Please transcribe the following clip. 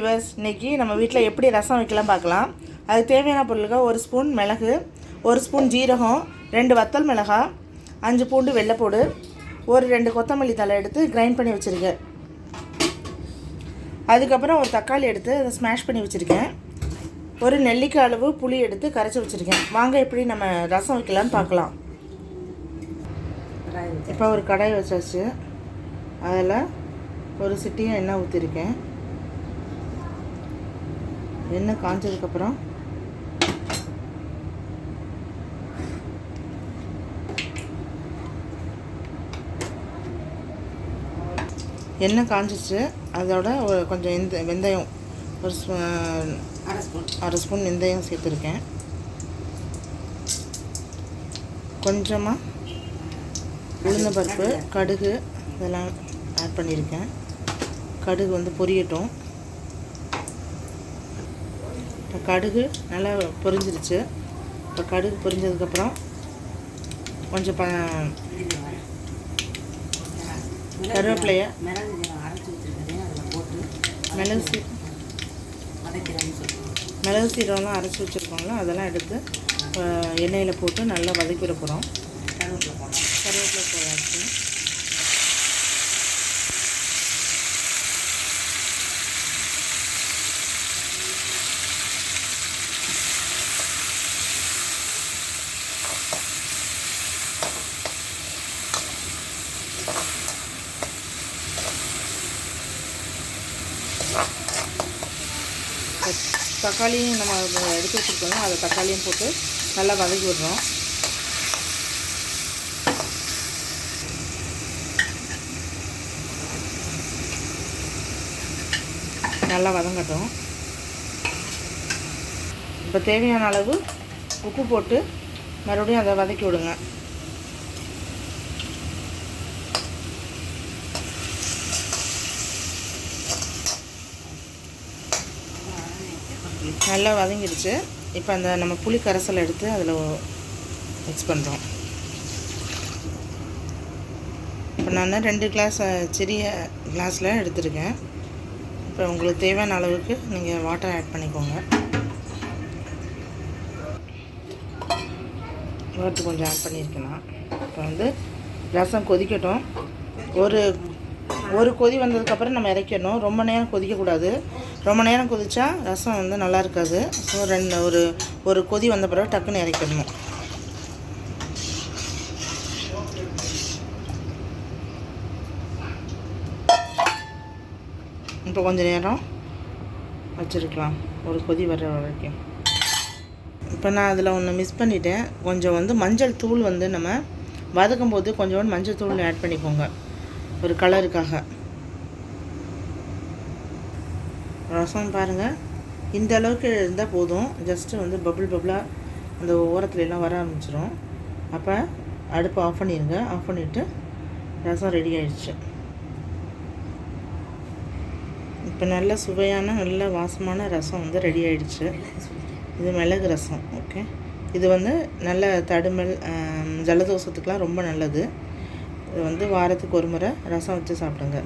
Viewers, இன்றைக்கி நம்ம வீட்டில் எப்படி ரசம் வைக்கலாம் பார்க்கலாம். அதுக்கு தேவையான பொருளுக்கு 1 ஸ்பூன் மிளகு, 1 ஸ்பூன் ஜீரகம், 2 வத்தல் மிளகாய், 5 பூண்டு வெள்ளைப்பூடு, ஒரு 2 கொத்தமல்லி தழை எடுத்து கிரைண்ட் பண்ணி வச்சுருக்கேன். அதுக்கப்புறம் ஒரு தக்காளி எடுத்து அதை ஸ்மாஷ் பண்ணி வச்சுருக்கேன். ஒரு நெல்லிக்காய் அளவு புளி எடுத்து கரைச்சி வச்சுருக்கேன். வாங்க எப்படி நம்ம ரசம் வைக்கலான்னு பார்க்கலாம். இப்போ ஒரு கடாய் வச்சாச்சு. அதில் ஒரு சிட்டியும் எண்ணெய் ஊற்றிருக்கேன். எண்ணெய் காஞ்சதுக்கப்புறம் எண்ணெய் காஞ்சிச்சு. அதோட ஒரு கொஞ்சம் வெந்தயம், ஒரு அரை ஸ்பூன் வெந்தயம் சேர்த்துருக்கேன். கொஞ்சமாக உளுந்தம்பருப்பு, கடுகு இதெல்லாம் ஆட் பண்ணியிருக்கேன். கடுகு வந்து பொரியட்டும். இப்போ கடுகு நல்லா பொரிஞ்சிருச்சு. இப்போ கடுகு பொரிஞ்சதுக்கப்புறம் கொஞ்சம் கருவேப்பிலையை, மிளகு சீரகம்லாம் அரைச்சி வச்சுருக்கோங்களோ அதெல்லாம் எடுத்து எண்ணெயில் போட்டு நல்லா வதக்கி விட போகிறோம். கருவேப்பிலை போயாச்சு. தக்காளியும் நம்ம எடுத்து வச்சுருக்கோம். அதை தக்காளியும் போட்டு நல்லா வதக்கி விடுறோம். நல்லா வதங்கட்டும். இப்போ தேவையான அளவு உப்பு போட்டு மறுபடியும் அதை வதக்கி விடுங்க. நல்லா வதங்கிடுச்சு. இப்போ அந்த நம்ம புளி கரைசலை எடுத்து அதில் மிக்ஸ் பண்ணுறோம். இப்போ நான் 2 கிளாஸ் சிறிய கிளாஸில் எடுத்துருக்கேன். இப்போ உங்களுக்கு தேவையான அளவுக்கு நீங்கள் வாட்டர் ஆட் பண்ணிக்கோங்க. வாட்டர் கொஞ்சம் ஆட் பண்ணியிருக்கலாம். இப்போ வந்து ரசம் கொதிக்கட்டும். ஒரு கொதி வந்ததுக்கப்புறம் நம்ம இறக்கிடணும். ரொம்ப நேரம் கொதிக்கக்கூடாது. ரொம்ப நேரம் கொதித்தா ரசம் வந்து நல்லா இருக்காது. ஸோ ஒரு கொதி வந்த பிறகு டக்குன்னு இறக்கிடணும். இப்போ கொஞ்சம் நேரம் வச்சுருக்கலாம், ஒரு கொதி வர்ற வரைக்கும். இப்போ நான் அதில் ஒன்று மிஸ் பண்ணிட்டேன். கொஞ்சம் வந்து மஞ்சள் தூள் வந்து நம்ம வதக்கும் போது கொஞ்சோண்டு மஞ்சள் தூள் ஆட் பண்ணிக்கோங்க, ஒரு கலருக்காக. ரசம் பாருங்கள், இந்த அளவுக்கு இருந்தால் போதும். ஜஸ்ட்டு வந்து பபுளாக அந்த ஓரத்துலலாம் வர ஆரம்பிச்சிடும். அப்போ அடுப்பை ஆஃப் பண்ணிடுங்க. ஆஃப் பண்ணிவிட்டு ரசம் ரெடி ஆகிடுச்சு. இப்போ நல்ல சுவையான நல்ல வாசமான ரசம் வந்து ரெடி ஆகிடுச்சு. இது மிளகு ரசம். ஓகே, இது வந்து நல்ல தடுமல், ஜலதோஷத்துக்கெலாம் ரொம்ப நல்லது. இது வந்து வாரத்துக்கு ஒரு முறை ரசம் வச்சு சாப்பிடுங்க.